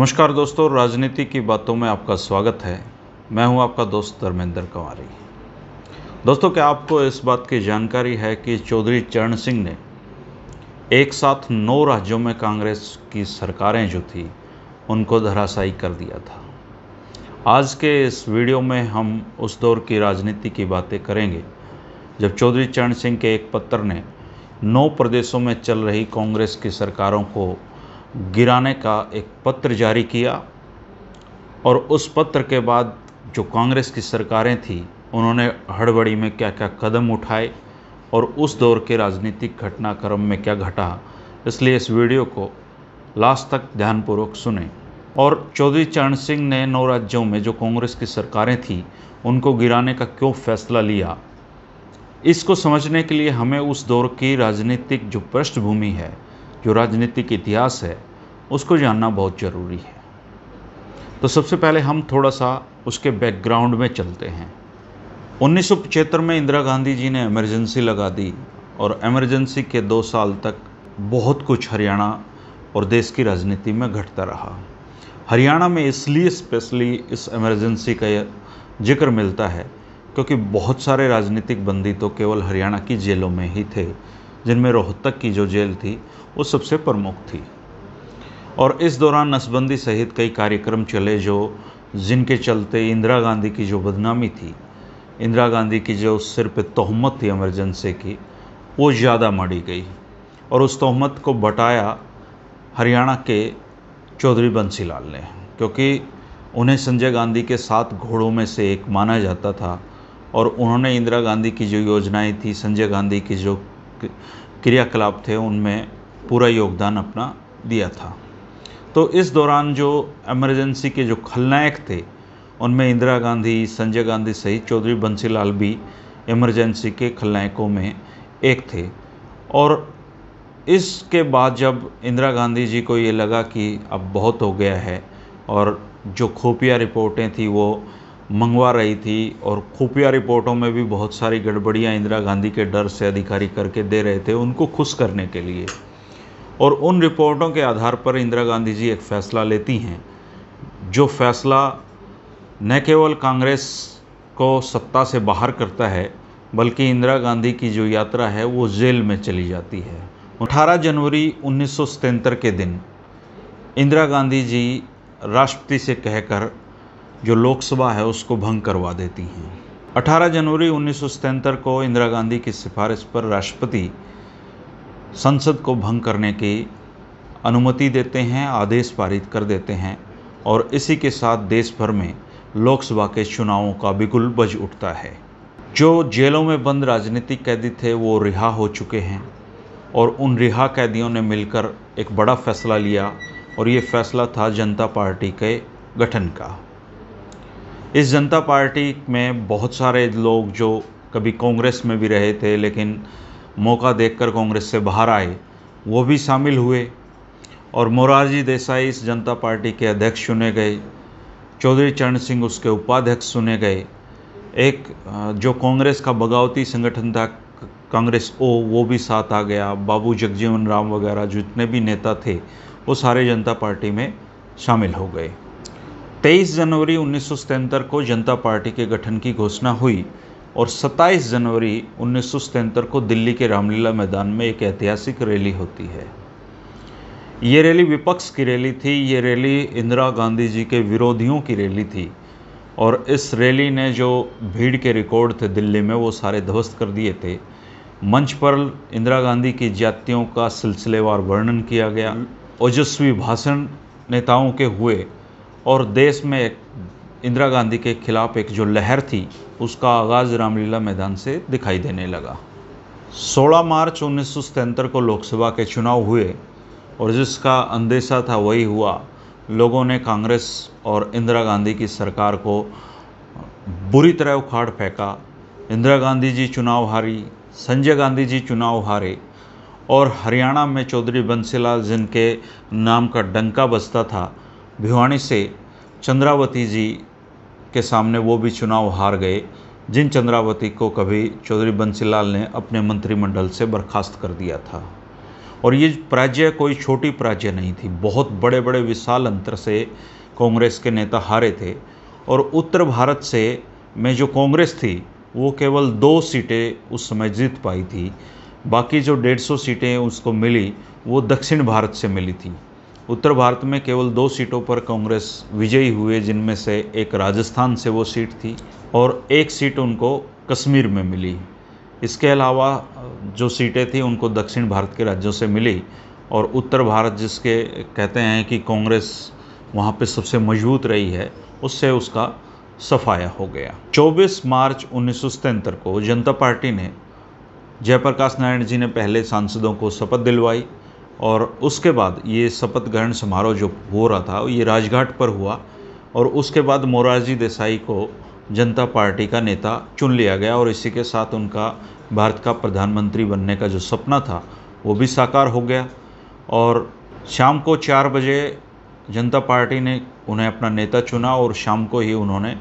नमस्कार दोस्तों, राजनीति की बातों में आपका स्वागत है। मैं हूं आपका दोस्त धर्मेंद्र कंवारी। दोस्तों, क्या आपको इस बात की जानकारी है कि चौधरी चरण सिंह ने एक साथ 9 राज्यों में कांग्रेस की सरकारें जो थी उनको धराशायी कर दिया था। आज के इस वीडियो में हम उस दौर की राजनीति की बातें करेंगे जब चौधरी चरण सिंह के एक पत्र ने 9 प्रदेशों में चल रही कांग्रेस की सरकारों को गिराने का एक पत्र जारी किया और उस पत्र के बाद जो कांग्रेस की सरकारें थी उन्होंने हड़बड़ी में क्या क्या कदम उठाए और उस दौर के राजनीतिक घटनाक्रम में क्या घटा। इसलिए इस वीडियो को लास्ट तक ध्यानपूर्वक सुनें। और चौधरी चरण सिंह ने 9 राज्यों में जो कांग्रेस की सरकारें थी उनको गिराने का क्यों फैसला लिया, इसको समझने के लिए हमें उस दौर की राजनीतिक जो पृष्ठभूमि है, जो राजनीतिक इतिहास है, उसको जानना बहुत ज़रूरी है। तो सबसे पहले हम थोड़ा सा उसके बैकग्राउंड में चलते हैं। 1975 में इंदिरा गांधी जी ने इमरजेंसी लगा दी और इमरजेंसी के 2 साल तक बहुत कुछ हरियाणा और देश की राजनीति में घटता रहा। हरियाणा में इसलिए स्पेशली इस इमरजेंसी का जिक्र मिलता है क्योंकि बहुत सारे राजनीतिक बंदी तो केवल हरियाणा की जेलों में ही थे, जिनमें रोहतक की जो जेल थी वो सबसे प्रमुख थी। और इस दौरान नसबंदी सहित कई कार्यक्रम चले जिनके चलते इंदिरा गांधी की जो बदनामी थी, इंदिरा गांधी की जो सिर पे तोहमत थी इमरजेंसी की, वो ज़्यादा मढ़ी गई और उस तोहमत को बटाया हरियाणा के चौधरी बंसी लाल ने, क्योंकि उन्हें संजय गांधी के 7 घोड़ों में से एक माना जाता था और उन्होंने इंदिरा गांधी की जो योजनाएं थी, संजय गांधी की जो क्रियाकलाप थे, उनमें पूरा योगदान अपना दिया था। तो इस दौरान जो इमरजेंसी के जो खलनायक थे उनमें इंदिरा गांधी, संजय गांधी सहित चौधरी बंसी लाल भी इमरजेंसी के खलनायकों में एक थे। और इसके बाद जब इंदिरा गांधी जी को ये लगा कि अब बहुत हो गया है और जो खुफिया रिपोर्टें थी वो मंगवा रही थी और खुफिया रिपोर्टों में भी बहुत सारी गड़बड़ियाँ इंदिरा गांधी के डर से अधिकारी करके दे रहे थे उनको खुश करने के लिए, और उन रिपोर्टों के आधार पर इंदिरा गांधी जी एक फ़ैसला लेती हैं, जो फ़ैसला न केवल कांग्रेस को सत्ता से बाहर करता है बल्कि इंदिरा गांधी की जो यात्रा है वो जेल में चली जाती है। 18 जनवरी 1977 के दिन इंदिरा गांधी जी राष्ट्रपति से कहकर जो लोकसभा है उसको भंग करवा देती हैं। 18 जनवरी 1977 को इंदिरा गांधी की सिफारिश पर राष्ट्रपति संसद को भंग करने की अनुमति देते हैं, आदेश पारित कर देते हैं और इसी के साथ देश भर में लोकसभा के चुनावों का बिगुल बज उठता है। जो जेलों में बंद राजनीतिक कैदी थे वो रिहा हो चुके हैं और उन रिहा कैदियों ने मिलकर एक बड़ा फैसला लिया और ये फैसला था जनता पार्टी के गठन का। इस जनता पार्टी में बहुत सारे लोग जो कभी कांग्रेस में भी रहे थे लेकिन मौका देखकर कांग्रेस से बाहर आए, वो भी शामिल हुए और मोरारजी देसाई इस जनता पार्टी के अध्यक्ष चुने गए। चौधरी चरण सिंह उसके उपाध्यक्ष चुने गए। एक जो कांग्रेस का बगावती संगठन था कांग्रेस ओ, वो भी साथ आ गया। बाबू जगजीवन राम वगैरह जितने भी नेता थे वो सारे जनता पार्टी में शामिल हो गए। 23 जनवरी 1977 को जनता पार्टी के गठन की घोषणा हुई और 27 जनवरी 1977 को दिल्ली के रामलीला मैदान में एक ऐतिहासिक रैली होती है। ये रैली विपक्ष की रैली थी, ये रैली इंदिरा गांधी जी के विरोधियों की रैली थी और इस रैली ने जो भीड़ के रिकॉर्ड थे दिल्ली में वो सारे ध्वस्त कर दिए थे। मंच पर इंदिरा गांधी की जातियों का सिलसिलेवार वर्णन किया गया, ओजस्वी भाषण नेताओं के हुए और देश में इंदिरा गांधी के खिलाफ एक जो लहर थी उसका आगाज़ रामलीला मैदान से दिखाई देने लगा। 16 मार्च 1977 को लोकसभा के चुनाव हुए और जिसका अंदेशा था वही हुआ। लोगों ने कांग्रेस और इंदिरा गांधी की सरकार को बुरी तरह उखाड़ फेंका। इंदिरा गांधी जी चुनाव हारी, संजय गांधी जी चुनाव हारे और हरियाणा में चौधरी बंसी लाल जिनके नाम का डंका बजता था, भिवानी से चंद्रावती जी के सामने वो भी चुनाव हार गए, जिन चंद्रावती को कभी चौधरी बंसी लाल ने अपने मंत्रिमंडल से बर्खास्त कर दिया था। और ये पराजय कोई छोटी पराजय नहीं थी, बहुत बड़े बड़े विशाल अंतर से कांग्रेस के नेता हारे थे। और उत्तर भारत से में जो कांग्रेस थी वो केवल 2 सीटें उस समय जीत पाई थी, बाकी जो 150 सीटें उसको मिली वो दक्षिण भारत से मिली थी। उत्तर भारत में केवल 2 सीटों पर कांग्रेस विजयी हुए, जिनमें से एक राजस्थान से वो सीट थी और एक सीट उनको कश्मीर में मिली। इसके अलावा जो सीटें थी उनको दक्षिण भारत के राज्यों से मिली और उत्तर भारत जिसके कहते हैं कि कांग्रेस वहाँ पे सबसे मजबूत रही है, उससे उसका सफाया हो गया। 24 मार्च 1977 को जनता पार्टी ने जयप्रकाश नारायण जी ने पहले सांसदों को शपथ दिलवाई और उसके बाद ये शपथ ग्रहण समारोह जो हो रहा था ये राजघाट पर हुआ और उसके बाद मोरारजी देसाई को जनता पार्टी का नेता चुन लिया गया और इसी के साथ उनका भारत का प्रधानमंत्री बनने का जो सपना था वो भी साकार हो गया। और शाम को 4 बजे जनता पार्टी ने उन्हें अपना नेता चुना और शाम को ही उन्होंने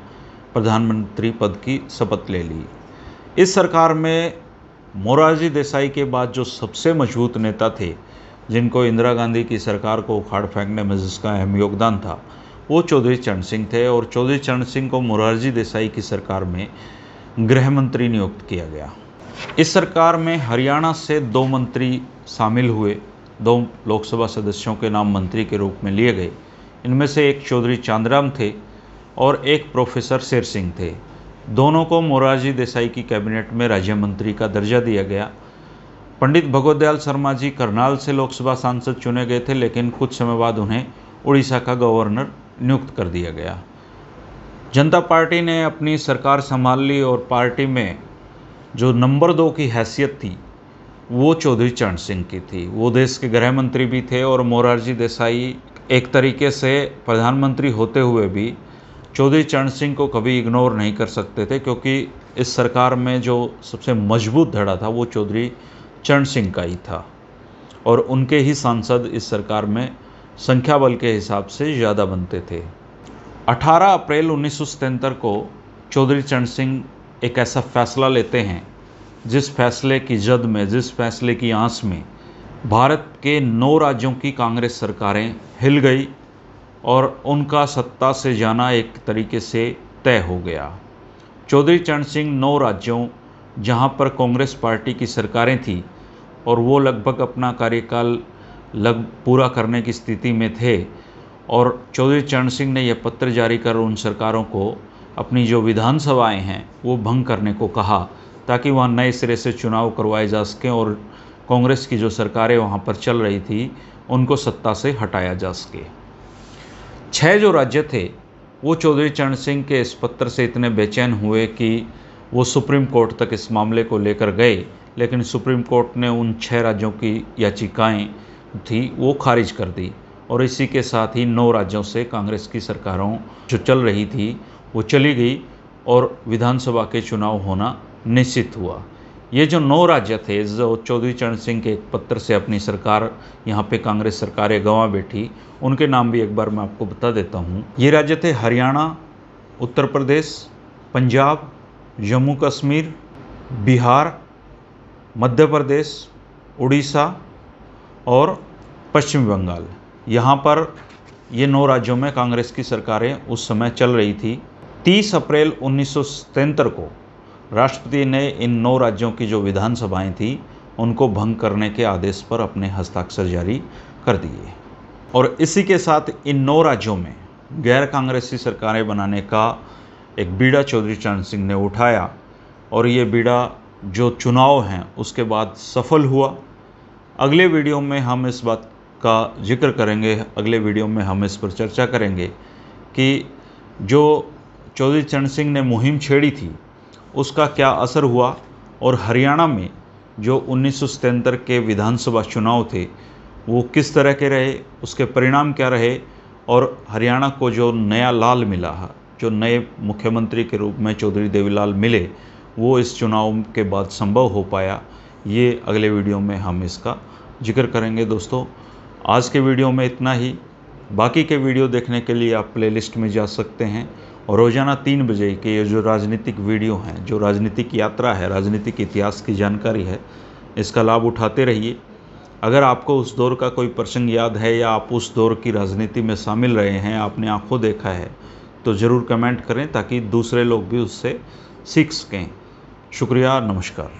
प्रधानमंत्री पद की शपथ ले ली। इस सरकार में मोरारजी देसाई के बाद जो सबसे मजबूत नेता थे, जिनको इंदिरा गांधी की सरकार को उखाड़ फेंकने में जिसका अहम योगदान था, वो चौधरी चरण सिंह थे। और चौधरी चरण सिंह को मोरारजी देसाई की सरकार में गृह मंत्री नियुक्त किया गया। इस सरकार में हरियाणा से 2 मंत्री शामिल हुए, 2 लोकसभा सदस्यों के नाम मंत्री के रूप में लिए गए। इनमें से एक चौधरी चांदराम थे और एक प्रोफेसर शेर सिंह थे। दोनों को मोरारजी देसाई की कैबिनेट में राज्य मंत्री का दर्जा दिया गया। पंडित भगवत दयाल शर्मा जी करनाल से लोकसभा सांसद चुने गए थे, लेकिन कुछ समय बाद उन्हें उड़ीसा का गवर्नर नियुक्त कर दिया गया। जनता पार्टी ने अपनी सरकार संभाल ली और पार्टी में जो नंबर 2 की हैसियत थी वो चौधरी चरण सिंह की थी। वो देश के गृह मंत्री भी थे और मोरारजी देसाई एक तरीके से प्रधानमंत्री होते हुए भी चौधरी चरण सिंह को कभी इग्नोर नहीं कर सकते थे, क्योंकि इस सरकार में जो सबसे मजबूत धड़ा था वो चौधरी चरण सिंह का ही था और उनके ही सांसद इस सरकार में संख्या बल के हिसाब से ज़्यादा बनते थे। 18 अप्रैल 1977 को चौधरी चरण सिंह एक ऐसा फैसला लेते हैं जिस फैसले की जद में, जिस फैसले की आंच में भारत के 9 राज्यों की कांग्रेस सरकारें हिल गई और उनका सत्ता से जाना एक तरीके से तय हो गया। चौधरी चरण सिंह 9 राज्यों जहां पर कांग्रेस पार्टी की सरकारें थी और वो लगभग अपना कार्यकाल पूरा करने की स्थिति में थे, और चौधरी चरण सिंह ने यह पत्र जारी कर उन सरकारों को अपनी जो विधानसभाएं हैं वो भंग करने को कहा, ताकि वहाँ नए सिरे से चुनाव करवाए जा सकें और कांग्रेस की जो सरकारें वहाँ पर चल रही थी उनको सत्ता से हटाया जा सके। 6 जो राज्य थे वो चौधरी चरण सिंह के इस पत्र से इतने बेचैन हुए कि वो सुप्रीम कोर्ट तक इस मामले को लेकर गए, लेकिन सुप्रीम कोर्ट ने उन 6 राज्यों की याचिकाएं थी वो खारिज कर दी और इसी के साथ ही 9 राज्यों से कांग्रेस की सरकारों जो चल रही थी वो चली गई और विधानसभा के चुनाव होना निश्चित हुआ। ये जो 9 राज्य थे जो चौधरी चरण सिंह के एक पत्र से अपनी सरकार यहाँ पे कांग्रेस सरकारें गंवा बैठी, उनके नाम भी एक बार मैं आपको बता देता हूँ। ये राज्य थे हरियाणा, उत्तर प्रदेश, पंजाब, जम्मू कश्मीर, बिहार, मध्य प्रदेश, उड़ीसा और पश्चिम बंगाल। यहाँ पर ये 9 राज्यों में कांग्रेस की सरकारें उस समय चल रही थी। 30 अप्रैल 1977 को राष्ट्रपति ने इन 9 राज्यों की जो विधानसभाएं थी उनको भंग करने के आदेश पर अपने हस्ताक्षर जारी कर दिए और इसी के साथ इन 9 राज्यों में गैर कांग्रेसी सरकारें बनाने का एक बीड़ा चौधरी चरण सिंह ने उठाया और ये बीड़ा जो चुनाव हैं उसके बाद सफल हुआ। अगले वीडियो में हम इस बात का जिक्र करेंगे, अगले वीडियो में हम इस पर चर्चा करेंगे कि जो चौधरी चरण सिंह ने मुहिम छेड़ी थी उसका क्या असर हुआ और हरियाणा में जो 1977 के विधानसभा चुनाव थे वो किस तरह के रहे, उसके परिणाम क्या रहे और हरियाणा को जो नया लाल मिला, जो नए मुख्यमंत्री के रूप में चौधरी देवीलाल मिले, वो इस चुनाव के बाद संभव हो पाया। ये अगले वीडियो में हम इसका जिक्र करेंगे। दोस्तों, आज के वीडियो में इतना ही। बाकी के वीडियो देखने के लिए आप प्लेलिस्ट में जा सकते हैं और रोज़ाना 3 बजे के ये जो राजनीतिक वीडियो हैं, जो राजनीतिक यात्रा है, राजनीतिक इतिहास की जानकारी है, इसका लाभ उठाते रहिए। अगर आपको उस दौर का कोई प्रसंग याद है या आप उस दौर की राजनीति में शामिल रहे हैं, आपने आंखों देखा है, तो ज़रूर कमेंट करें ताकि दूसरे लोग भी उससे सीख सकें। शुक्रिया, नमस्कार।